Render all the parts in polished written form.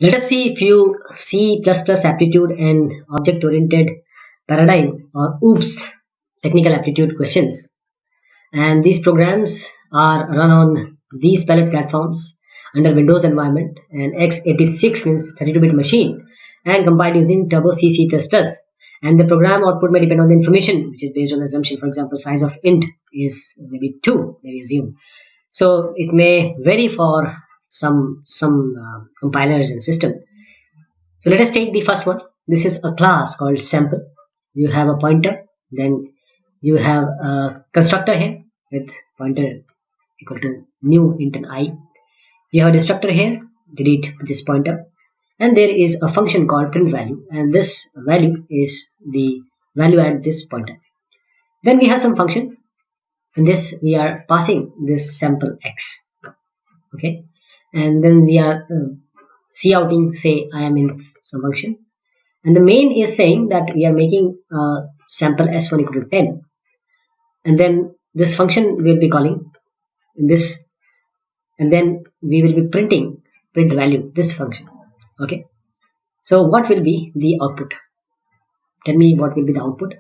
Let us see few C++ aptitude and object-oriented paradigm or OOPS technical aptitude questions. And these programs are run on these palette platforms under Windows environment, and x86 means 32-bit machine, and compiled using Turbo C C++. And the program output may depend on the information, which is based on assumption. For example, size of int is maybe 2, maybe 0. So it may vary for some compilers and system. So let us take the first one. This is a class called sample. You have a pointer, then you have a constructor here with pointer equal to new int and I. You have a destructor here, delete this pointer, and there is a function called print value, and this value is the value at this pointer. Then we have some function, and this we are passing this sample x, okay, and then we are counting, say I am in some function, and the main is saying that we are making sample s1 equal to 10, and then this function will be calling this, and then we will be printing print value this function. Okay, so what will be the output? Tell me what will be the output.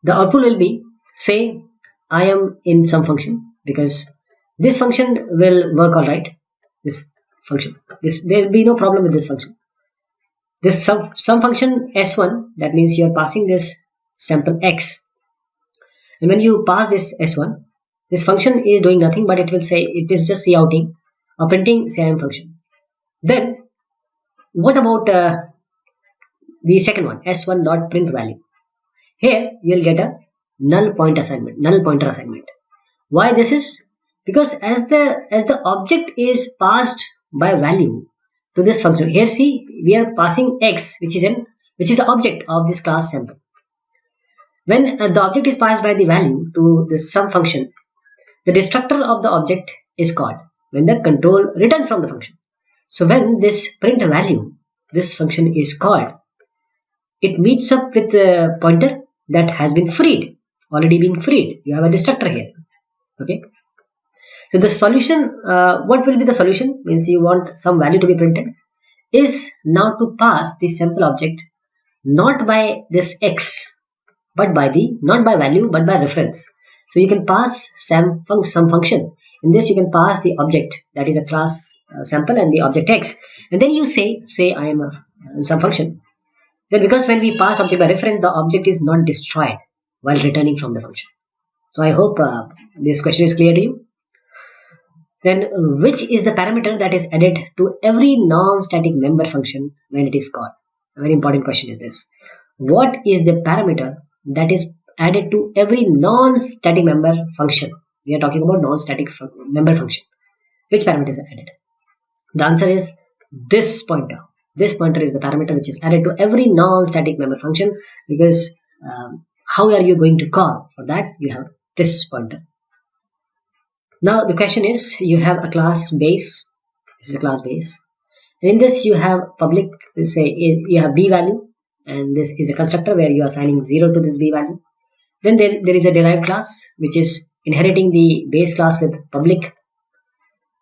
The output will be, say I am in some function, because this function will work all right. This function, there will be no problem with this function. This some function s1, that means you are passing this sample x, and when you pass this s1, this function is doing nothing, but it will say it is just counting or printing same function. Then what about the second one, s1 dot print value? Here you will get a null pointer assignment. Why this is? Because as the object is passed by value to this function, here see we are passing x, which is the object of this class sample. When the object is passed by the value to this some function, the destructor of the object is called when the control returns from the function. So when this print value, this function is called, it meets up with the pointer that has been freed, already been freed. You have a destructor here. Okay. So the solution, what will be the solution? Means you want some value to be printed, is now to pass the sample object not by this x, but by not by value but by reference. So you can pass some function. In this you can pass the object, that is a class sample, and the object x, and then you say I am some function. Then because when we pass object by reference, the object is not destroyed while returning from the function. So I hope this question is clear to you. Then which is the parameter that is added to every non-static member function when it is called? A very important question is this. What is the parameter that is added to every non-static member function? We are talking about non-static member function. Which parameter is added? The answer is this pointer. This pointer is the parameter which is added to every non-static member function, because how are you going to call? For that you have this pointer. Now the question is, you have a class base. This is a class base, and in this you have public, say you have b value, and this is a constructor where you are assigning 0 to this b value. Then there is a derived class which is inheriting the base class with public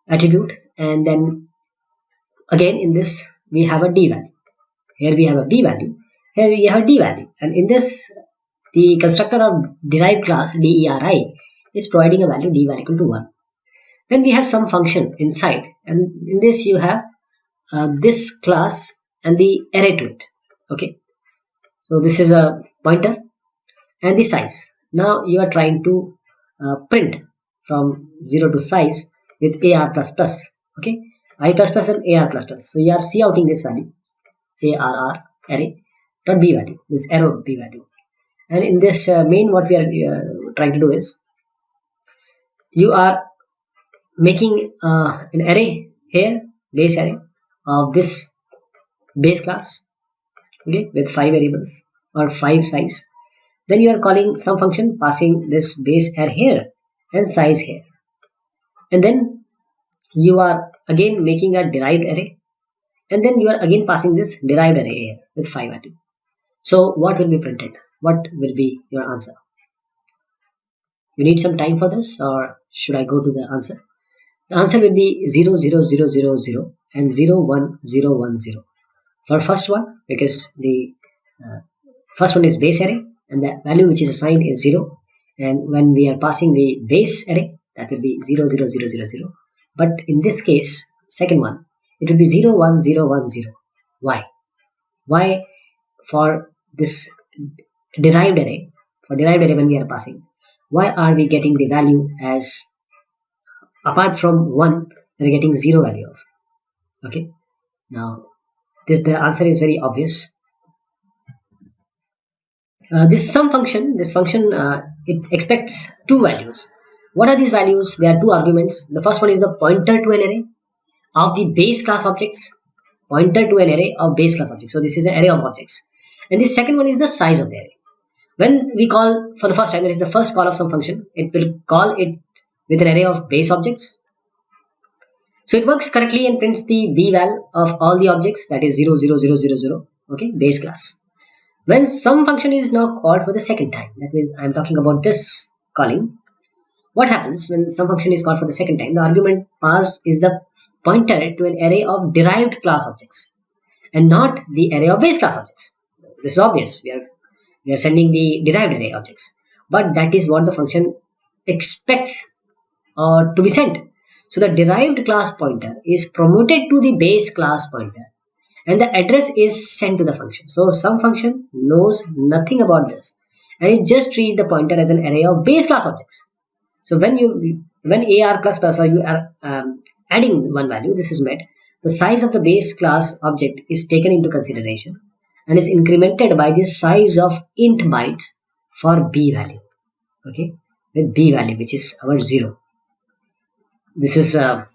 attribute, and then again in this we have a d value. Here we have a b value, here we have a d value, and in this the constructor of derived class deri is providing a value d value equal to 1. Then we have some function inside, and in this you have this class and the array to it. Okay, so this is a pointer and the size. Now you are trying to print from 0 to size with AR++. Okay, I++ and AR++. So you are counting this value ARR array dot b value, this arrow b value, and in this main what we are trying to do is you are making an array here, base array of this base class, okay, with 5 variables or 5 size. Then you are calling some function passing this base array here and size here, and then you are again making a derived array, and then you are again passing this derived array here with 5 value. So what will be printed? What will be your answer? You need some time for this, or should I go to the answer? The answer will be 0 0 0 0 0, and 0 1 0 1 0. For first one, because the first one is base array and the value which is assigned is 0, and when we are passing the base array, that will be 0 0 0 0 0. But in this case, second one, it will be 0 1 0 1 0. Why for this derived array, when we are passing, why are we getting the value as, apart from 1, we are getting 0 value also? Okay, now the answer is very obvious. This function, it expects two values. What are these values? There are two arguments. The first one is the pointer to an array of the base class objects. Pointer to an array of base class objects. So this is an array of objects. And the second one is the size of the array. When we call for the first time, that is the first call of some function, it will call it with an array of base objects. So it works correctly and prints the b val of all the objects, that is 0 0 0 0 0. Okay, base class. When some function is now called for the second time, that means I am talking about this calling. What happens when some function is called for the second time? The argument passed is the pointer to an array of derived class objects and not the array of base class objects. This is obvious. We are sending the derived array objects, but that is what the function expects to be sent. So the derived class pointer is promoted to the base class pointer, and the address is sent to the function. So some function knows nothing about this, and it just treats the pointer as an array of base class objects. So when AR plus plus, or you are adding one value, this is met, the size of the base class object is taken into consideration and is incremented by the size of int bytes for b value. Okay, with b value, which is our 0. This is the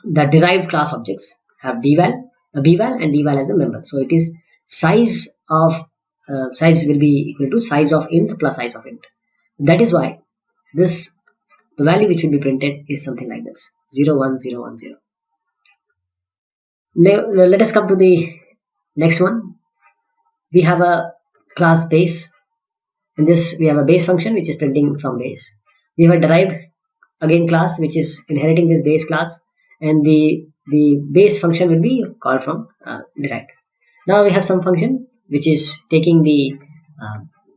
derived class objects have dval, bval, and dval as the member. So it is size will be equal to size of int plus size of int. That is why the value which will be printed is something like this: 0 1 0 1 0. Now let us come to the next one. We have a class base. In this we have a base function which is printing from base. We have a derived again class which is inheriting this base class, and the base function will be called from derived. Now we have some function which is taking the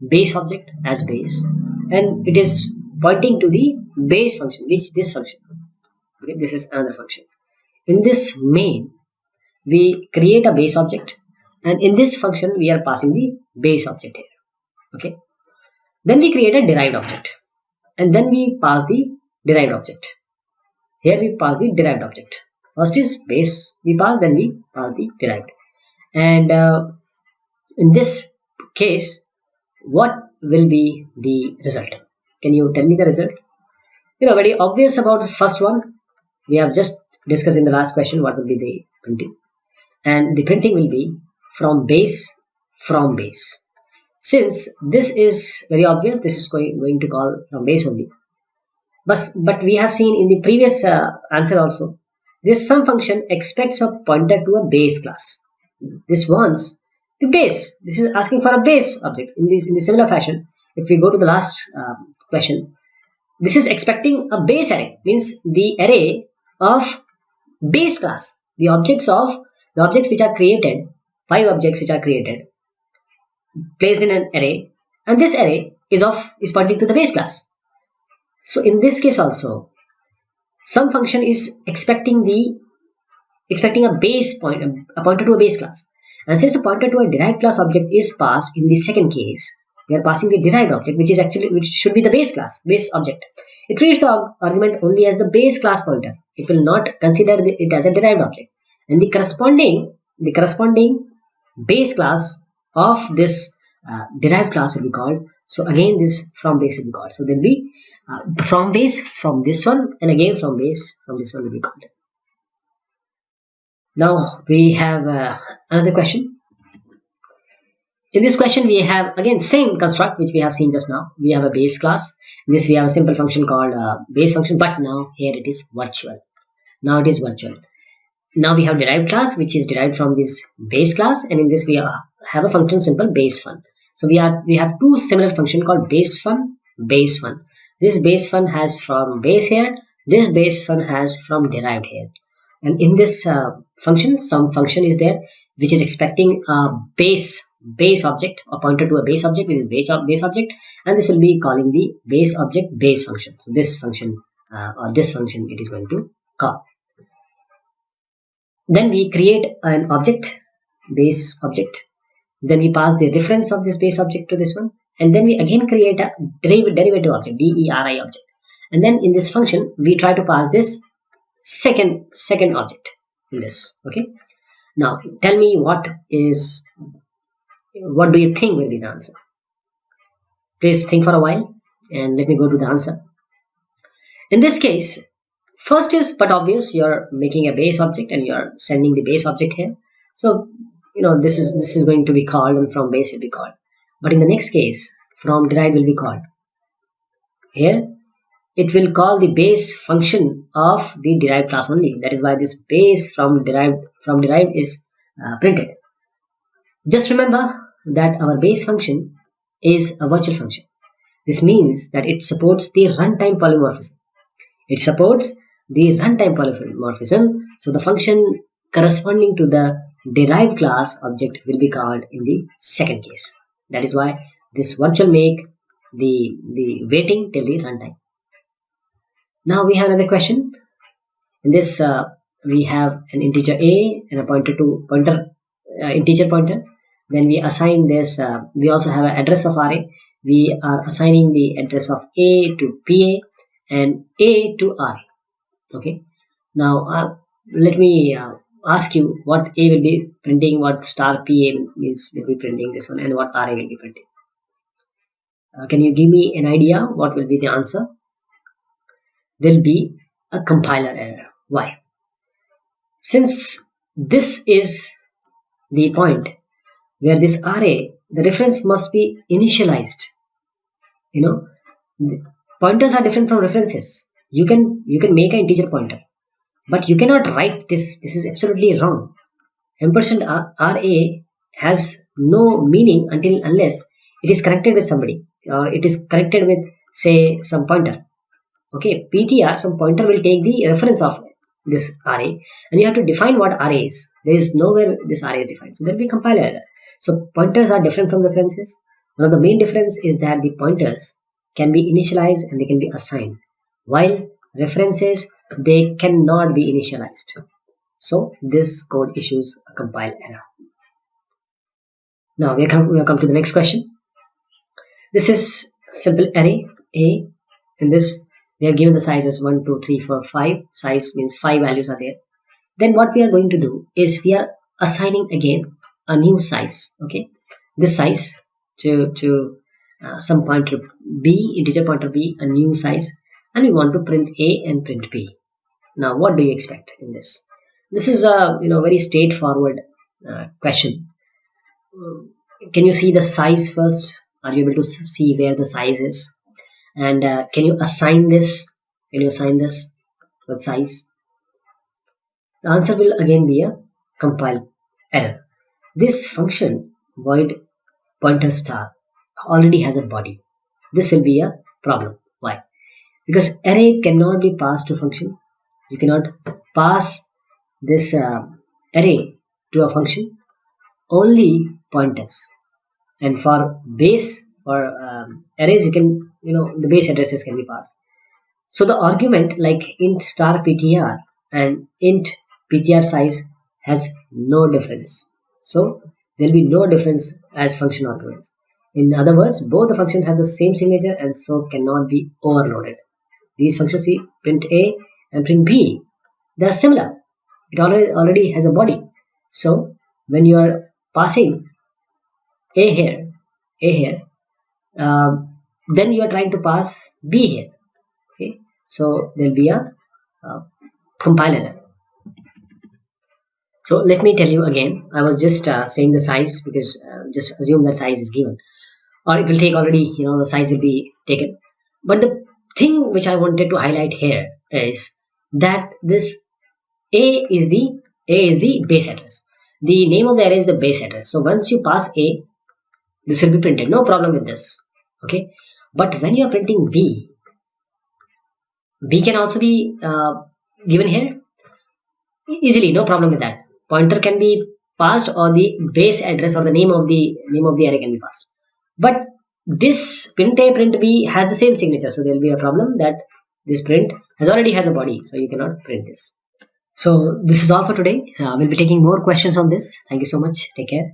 base object as base, and it is pointing to the base function, which this function. Okay, this is another function. In this main, we create a base object, and in this function we are passing the base object here. Okay, then we create a derived object, and then we pass the derived object. Here we pass the derived object. First is base we pass, then we pass the derived. And in this case, what will be the result? Can you tell me the result? Very obvious about the first one. We have just discussed in the last question what will be the printing. And the printing will be from base. Since this is very obvious, this is going to call from base only. But we have seen in the previous answer also, this sum function expects a pointer to a base class. This wants the base. This is asking for a base object. In the similar fashion, if we go to the last question, this is expecting a base array, means the array of base class. The objects which are created, 5 objects which are created, placed in an array, and this array is pointing to the base class. So in this case also, some function is expecting a base a pointer to a base class, and since a pointer to a derived class object is passed in the second case, we are passing the derived object, which should be the base object. It treats the argument only as the base class pointer. It will not consider it as a derived object, and the corresponding base class of this derived class will be called. So again, this from base will be called. So there will be from base from this one, and again from base from this one will be called. Now we have another question. In this question, we have again same construct which we have seen just now. We have a base class. In this we have a simple function called base function, but now here it is virtual. Now it is virtual. Now we have derived class which is derived from this base class, and in this we have a function simple base fun. So we have two similar function called base fun, base fun. This base fun has from base here. This base fun has from derived here. and in this function, some function is there which is expecting a base object, or pointer to a base object. This is base object, and this will be calling the base object base function. So this function or this function it is going to call. Then we create an object, base object. Then we pass the reference of this base object to this one, and then we again create a derivative object, deri object. And then in this function we try to pass this second object in this. Okay, now tell me what do you think will be the answer? Please think for a while and let me go to the answer. In this case, first is but obvious, you're making a base object and you're sending the base object here. So this is going to be called, and from base will be called. But in the next case, from derived will be called. Here it will call the base function of the derived class only. That is why this base from derived is printed. Just remember that our base function is a virtual function. This means that it supports the runtime polymorphism. It supports the runtime polymorphism. So the function corresponding to the derived class object will be called in the second case. That is why this virtual make the waiting till the runtime. Now we have another question. In this we have an integer a and a integer pointer. Then we assign this. We also have an address of array. We are assigning the address of a to pa and a to array. Okay. Now let me ask you what a will be printing, what star pa will be printing this one, and what array will be printing. Can you give me an idea what will be the answer? There will be a compiler error. Why? Since this is the point where this array, the reference must be initialized. Pointers are different from references. You can make an integer pointer, but you cannot write this. This is absolutely wrong. $RA has no meaning unless it is connected with somebody, or it is connected with, say, some pointer. Okay, PTR, some pointer will take the reference of this array, and you have to define what array is. There is nowhere this array is defined, so there will be compiler error. So pointers are different from references. One of the main difference is that the pointers can be initialized and they can be assigned, while references, they cannot be initialized. So this code issues a compile error. Now we have come to the next question. This is simple array A. In this we are given the size as 1, 2, 3, 4, 5. Size means 5 values are there. Then what we are going to do is we are assigning again a new size. Okay, this size to some pointer b, integer pointer b, a new size, and we want to print a and print b. Now what do you expect in this? This is a very straightforward question. Can you see the size first? Are you able to see where the size is? And can you assign this? Can you assign this with size? The answer will again be a compile error. This function void pointer star already has a body. This will be a problem. Why? Because array cannot be passed to function. You cannot pass this array to a function. Only pointers. And for arrays, you can the base addresses can be passed. So the argument like int star ptr and int ptr size has no difference. So there will be no difference as function arguments. In other words, both the functions have the same signature and so cannot be overloaded. These functions, see, print a and print b, they are similar. It already has a body. So when you are passing a here, then you are trying to pass b here. Okay, so there will be a compile error. So let me tell you again. I was just saying the size because just assume that size is given, or it will take already. The size will be taken. But the thing which I wanted to highlight here is that this a is the base address. The name of the array is the base address. So once you pass a, this will be printed. No problem with this. Okay, but when you are printing b can also be given here. easily, no problem with that. Pointer can be passed, or the base address or the name of the array can be passed. But this print A print B has the same signature, so there will be a problem that this print already has a body, so you cannot print this. So this is all for today. We'll be taking more questions on this. Thank you so much. Take care.